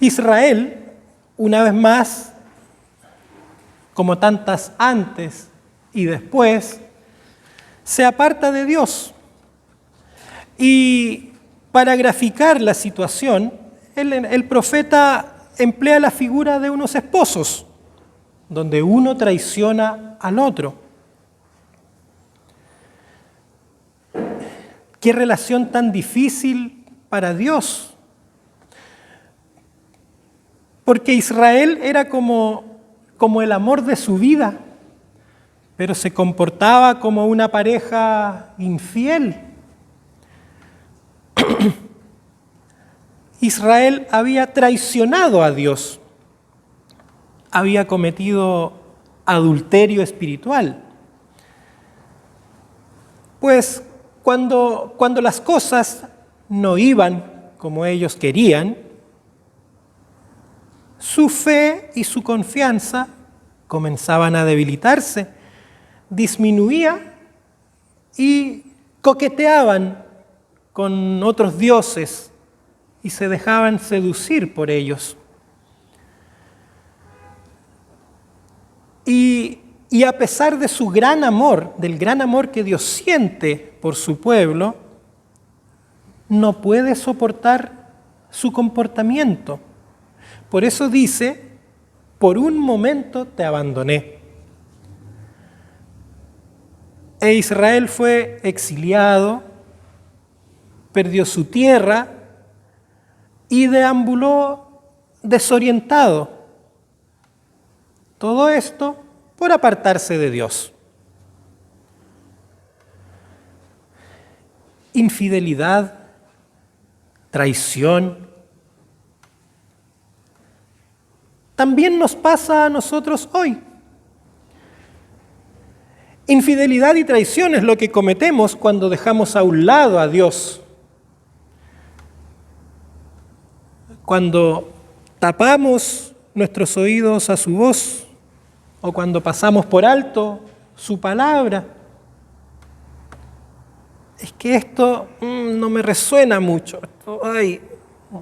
Israel, una vez más, como tantas antes y después, se aparta de Dios. Y para graficar la situación, el profeta emplea la figura de unos esposos, donde uno traiciona al otro. Qué relación tan difícil para Dios. Porque Israel era como el amor de su vida, pero se comportaba como una pareja infiel. Israel había traicionado a Dios, había cometido adulterio espiritual. Pues cuando las cosas no iban como ellos querían, su fe y su confianza comenzaban a debilitarse, disminuía y coqueteaban con otros dioses y se dejaban seducir por ellos. Y a pesar de su gran amor, del gran amor que Dios siente por su pueblo, no puede soportar su comportamiento. Por eso dice, por un momento te abandoné. E Israel fue exiliado, perdió su tierra y deambuló desorientado. Todo esto por apartarse de Dios. Infidelidad, traición. También nos pasa a nosotros hoy. Infidelidad y traición es lo que cometemos cuando dejamos a un lado a Dios. Cuando tapamos nuestros oídos a su voz o cuando pasamos por alto su palabra. Es que esto no me resuena mucho, esto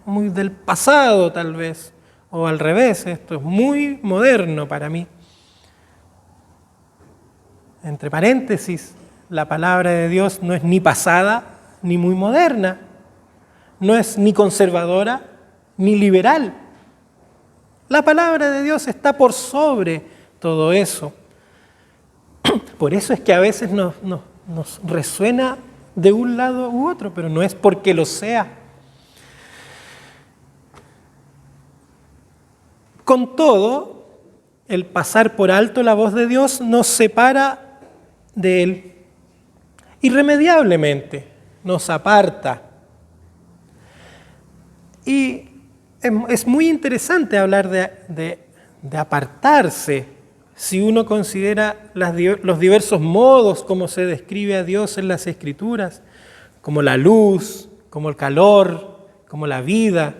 muy del pasado tal vez, o al revés, esto es muy moderno para mí. Entre paréntesis, la palabra de Dios no es ni pasada ni muy moderna, no es ni conservadora ni liberal. La palabra de Dios está por sobre todo eso. Por eso es que a veces nos resuena de un lado u otro, pero no es porque lo sea. Con todo, el pasar por alto la voz de Dios nos separa de Él. Irremediablemente nos aparta. Y es muy interesante hablar de apartarse si uno considera los diversos modos como se describe a Dios en las Escrituras, como la luz, como el calor, como la vida.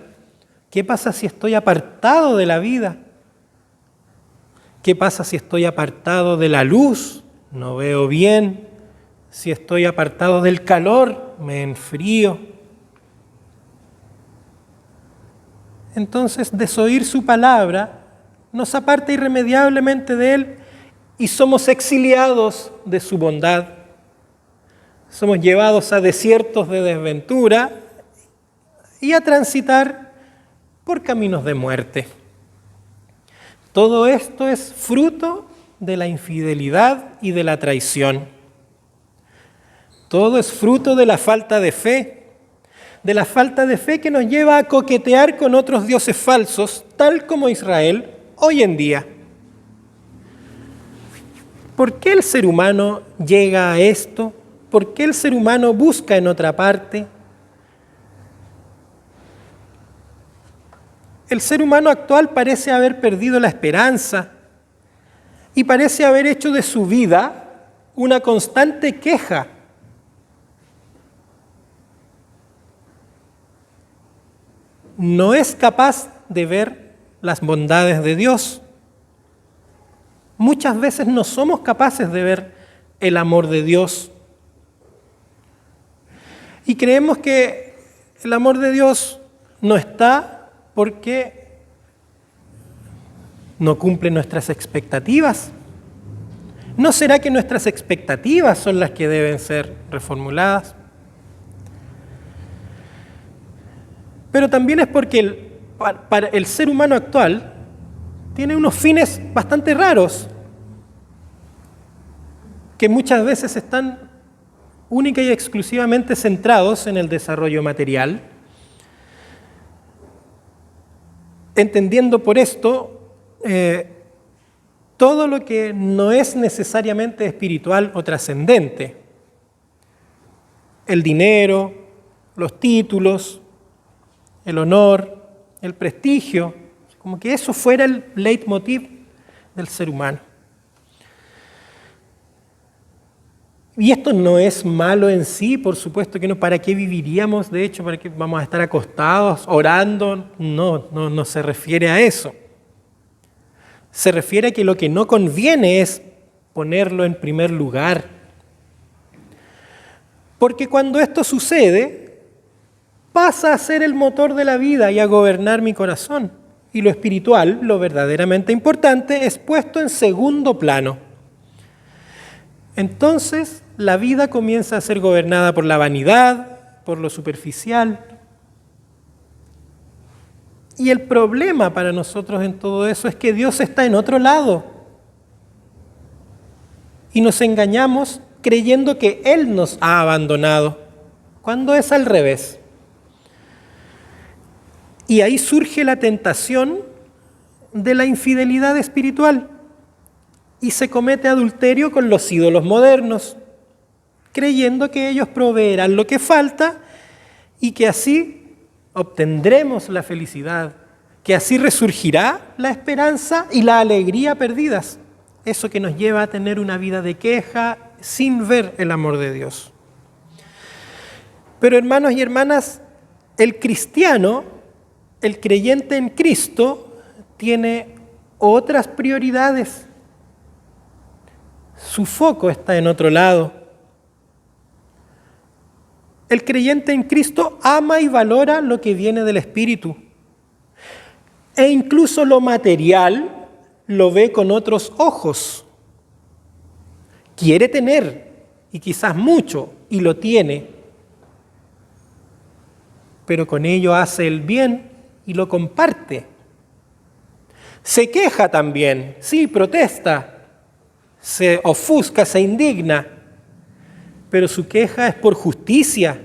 ¿Qué pasa si estoy apartado de la vida? ¿Qué pasa si estoy apartado de la luz? No veo bien. Si estoy apartado del calor, me enfrío. Entonces, desoír su palabra nos aparta irremediablemente de Él y somos exiliados de su bondad. Somos llevados a desiertos de desventura y a transitar por caminos de muerte. Todo esto es fruto de la infidelidad y de la traición. Todo es fruto de la falta de fe que nos lleva a coquetear con otros dioses falsos, tal como Israel hoy en día. ¿Por qué el ser humano llega a esto? ¿Por qué el ser humano busca en otra parte? El ser humano actual parece haber perdido la esperanza y parece haber hecho de su vida una constante queja. No es capaz de ver las bondades de Dios. Muchas veces no somos capaces de ver el amor de Dios. Y creemos que el amor de Dios no está porque no cumple nuestras expectativas? ¿No será que nuestras expectativas son las que deben ser reformuladas? Pero también es porque para el ser humano actual tiene unos fines bastante raros, que muchas veces están única y exclusivamente centrados en el desarrollo material, entendiendo por esto todo lo que no es necesariamente espiritual o trascendente. El dinero, los títulos, el honor, el prestigio, como que eso fuera el leitmotiv del ser humano. Y esto no es malo en sí, por supuesto que no. ¿Para qué viviríamos, de hecho? ¿Para qué vamos a estar acostados, orando? No se refiere a eso. Se refiere a que lo que no conviene es ponerlo en primer lugar. Porque cuando esto sucede, pasa a ser el motor de la vida y a gobernar mi corazón. Y lo espiritual, lo verdaderamente importante, es puesto en segundo plano. Entonces, la vida comienza a ser gobernada por la vanidad, por lo superficial. Y el problema para nosotros en todo eso es que Dios está en otro lado. Y nos engañamos creyendo que Él nos ha abandonado, cuando es al revés. Y ahí surge la tentación de la infidelidad espiritual. Y se comete adulterio con los ídolos modernos, creyendo que ellos proveerán lo que falta y que así obtendremos la felicidad, que así resurgirá la esperanza y la alegría perdidas. Eso que nos lleva a tener una vida de queja sin ver el amor de Dios. Pero hermanos y hermanas, el cristiano, el creyente en Cristo, tiene otras prioridades. Su foco está en otro lado. El creyente en Cristo ama y valora lo que viene del Espíritu. E incluso lo material lo ve con otros ojos. Quiere tener, y quizás mucho, y lo tiene. Pero con ello hace el bien y lo comparte. Se queja también, sí, protesta. Se ofusca, se indigna, pero su queja es por justicia,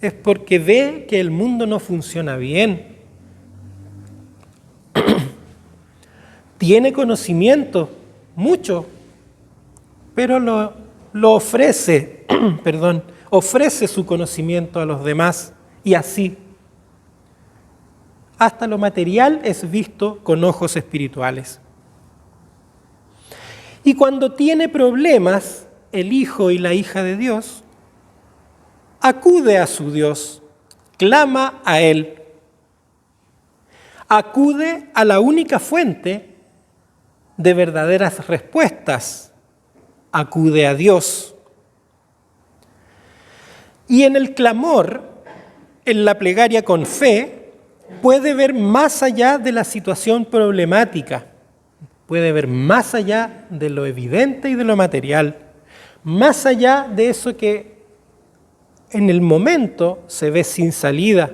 es porque ve que el mundo no funciona bien. Tiene conocimiento, mucho, pero lo ofrece, ofrece su conocimiento a los demás y así. Hasta lo material es visto con ojos espirituales. Y cuando tiene problemas, el hijo y la hija de Dios acude a su Dios, clama a Él, acude a la única fuente de verdaderas respuestas, acude a Dios. Y en el clamor, en la plegaria con fe, puede ver más allá de la situación problemática. Puede ver más allá de lo evidente y de lo material, más allá de eso que en el momento se ve sin salida,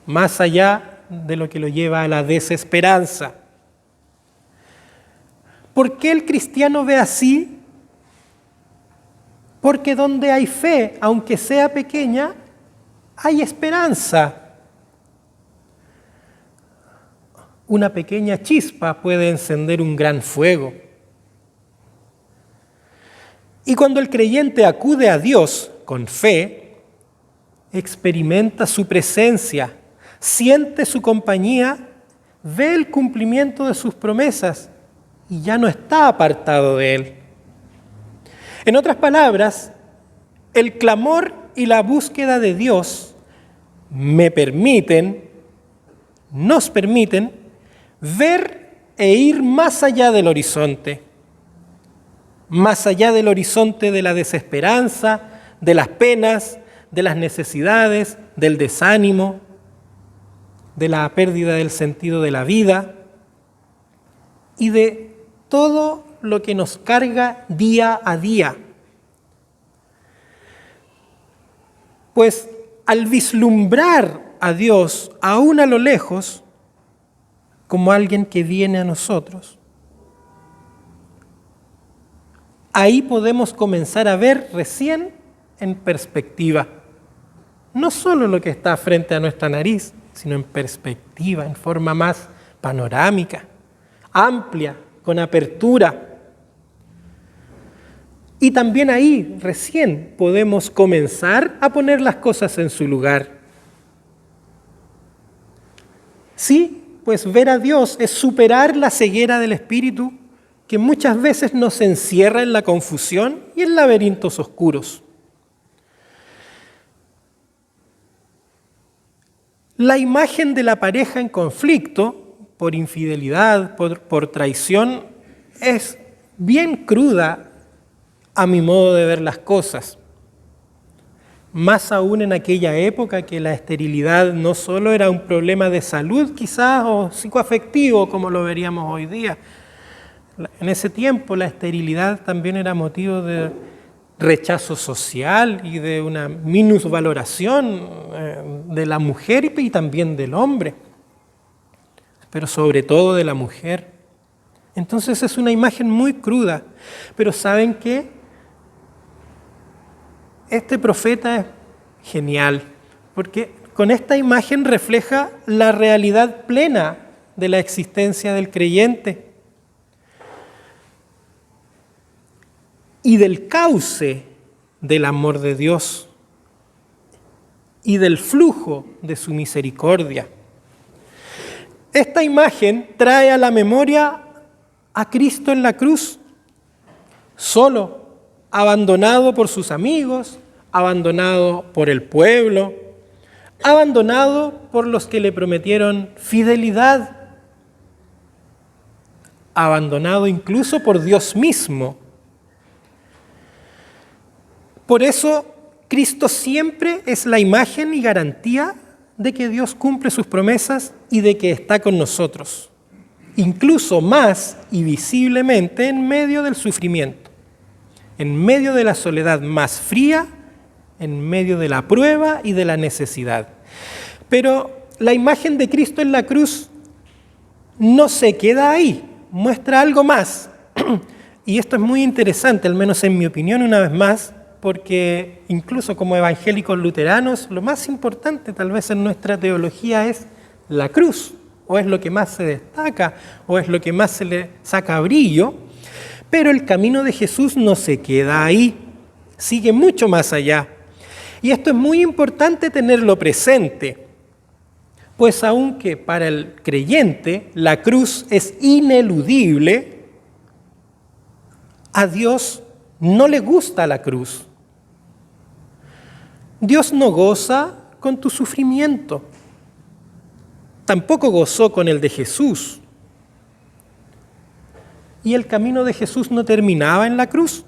más allá de lo que lo lleva a la desesperanza. ¿Por qué el cristiano ve así? Porque donde hay fe, aunque sea pequeña, hay esperanza. Una pequeña chispa puede encender un gran fuego. Y cuando el creyente acude a Dios con fe, experimenta su presencia, siente su compañía, ve el cumplimiento de sus promesas y ya no está apartado de Él. En otras palabras, el clamor y la búsqueda de Dios nos permiten ver e ir más allá del horizonte de la desesperanza, de las penas, de las necesidades, del desánimo, de la pérdida del sentido de la vida. y de todo lo que nos carga día a día. Pues al vislumbrar a Dios aún a lo lejos, como alguien que viene a nosotros, ahí podemos comenzar a ver recién en perspectiva. No solo lo que está frente a nuestra nariz, sino en perspectiva, en forma más panorámica, amplia, con apertura. Y también ahí recién podemos comenzar a poner las cosas en su lugar. Sí, pues ver a Dios es superar la ceguera del espíritu que muchas veces nos encierra en la confusión y en laberintos oscuros. La imagen de la pareja en conflicto, por infidelidad, por traición, es bien cruda a mi modo de ver las cosas. Más aún en aquella época que la esterilidad no solo era un problema de salud quizás o psicoafectivo como lo veríamos hoy día. En ese tiempo la esterilidad también era motivo de rechazo social y de una minusvaloración de la mujer y también del hombre, pero sobre todo de la mujer. Entonces es una imagen muy cruda, pero ¿saben qué? Este profeta es genial, porque con esta imagen refleja la realidad plena de la existencia del creyente y del cauce del amor de Dios y del flujo de su misericordia. Esta imagen trae a la memoria a Cristo en la cruz, solo, abandonado por sus amigos, abandonado por el pueblo, abandonado por los que le prometieron fidelidad, abandonado incluso por Dios mismo. Por eso, Cristo siempre es la imagen y garantía de que Dios cumple sus promesas y de que está con nosotros, incluso más y visiblemente en medio del sufrimiento, en medio de la soledad más fría, en medio de la prueba y de la necesidad. Pero la imagen de Cristo en la cruz no se queda ahí, muestra algo más. Y esto es muy interesante, al menos en mi opinión, una vez más, porque incluso como evangélicos luteranos, lo más importante tal vez en nuestra teología es la cruz, o es lo que más se destaca, o es lo que más se le saca brillo, pero el camino de Jesús no se queda ahí, sigue mucho más allá. Y esto es muy importante tenerlo presente, pues aunque para el creyente la cruz es ineludible, a Dios no le gusta la cruz. Dios no goza con tu sufrimiento, tampoco gozó con el de Jesús. Y el camino de Jesús no terminaba en la cruz.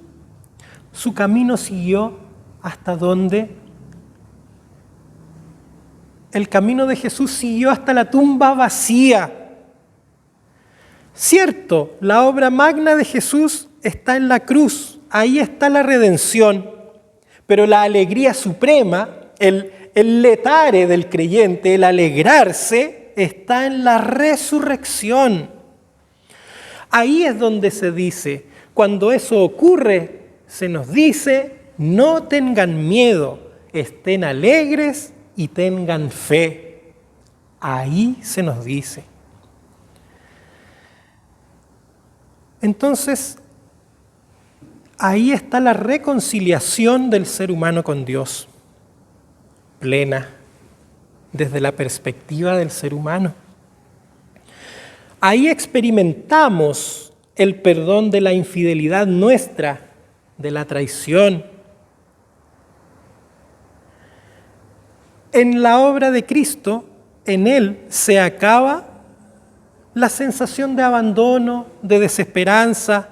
Su camino siguió hasta donde el camino de Jesús siguió hasta la tumba vacía. Cierto, la obra magna de Jesús está en la cruz, ahí está la redención, pero la alegría suprema, el letare del creyente, el alegrarse, está en la resurrección. Ahí es donde se dice, cuando eso ocurre, se nos dice, no tengan miedo, estén alegres y tengan fe. Ahí se nos dice. Entonces, ahí está la reconciliación del ser humano con Dios, plena, desde la perspectiva del ser humano. Ahí experimentamos el perdón de la infidelidad nuestra, de la traición. En la obra de Cristo, en Él se acaba la sensación de abandono, de desesperanza,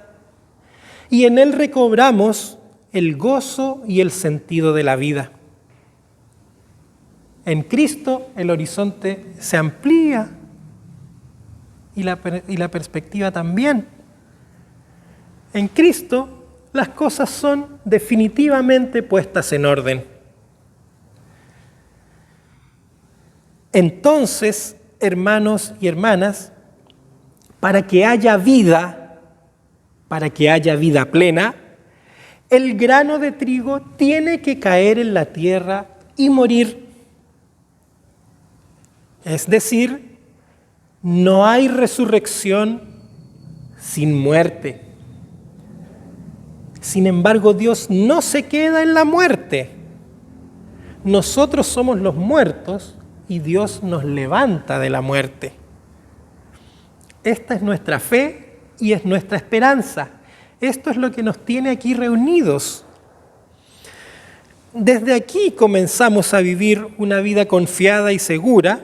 y en Él recobramos el gozo y el sentido de la vida. En Cristo el horizonte se amplía y la perspectiva también. En Cristo las cosas son definitivamente puestas en orden. Entonces, hermanos y hermanas, para que haya vida plena, el grano de trigo tiene que caer en la tierra y morir. Es decir, no hay resurrección sin muerte. Sin embargo, Dios no se queda en la muerte. Nosotros somos los muertos y Dios nos levanta de la muerte. Esta es nuestra fe y es nuestra esperanza. Esto es lo que nos tiene aquí reunidos. Desde aquí comenzamos a vivir una vida confiada y segura,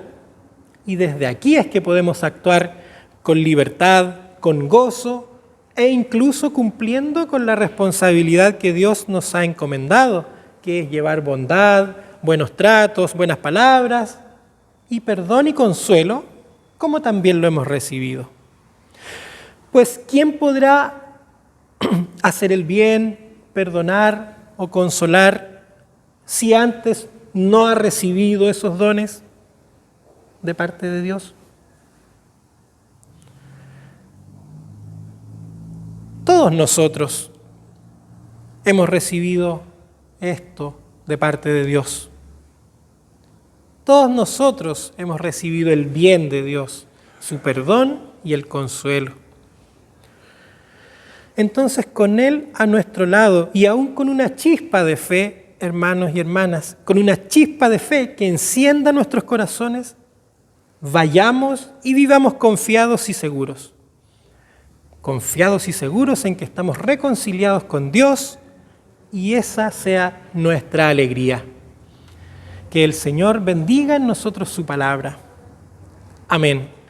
y desde aquí es que podemos actuar con libertad, con gozo e incluso cumpliendo con la responsabilidad que Dios nos ha encomendado, que es llevar bondad, buenos tratos, buenas palabras y perdón y consuelo, como también lo hemos recibido. Pues, ¿quién podrá hacer el bien, perdonar o consolar si antes no ha recibido esos dones de parte de Dios? Todos nosotros hemos recibido esto de parte de Dios. Todos nosotros hemos recibido el bien de Dios, su perdón y el consuelo. Entonces, con Él a nuestro lado y aún con una chispa de fe, hermanos y hermanas, con una chispa de fe que encienda nuestros corazones, vayamos y vivamos confiados y seguros. Confiados y seguros en que estamos reconciliados con Dios y esa sea nuestra alegría. Que el Señor bendiga en nosotros su palabra. Amén.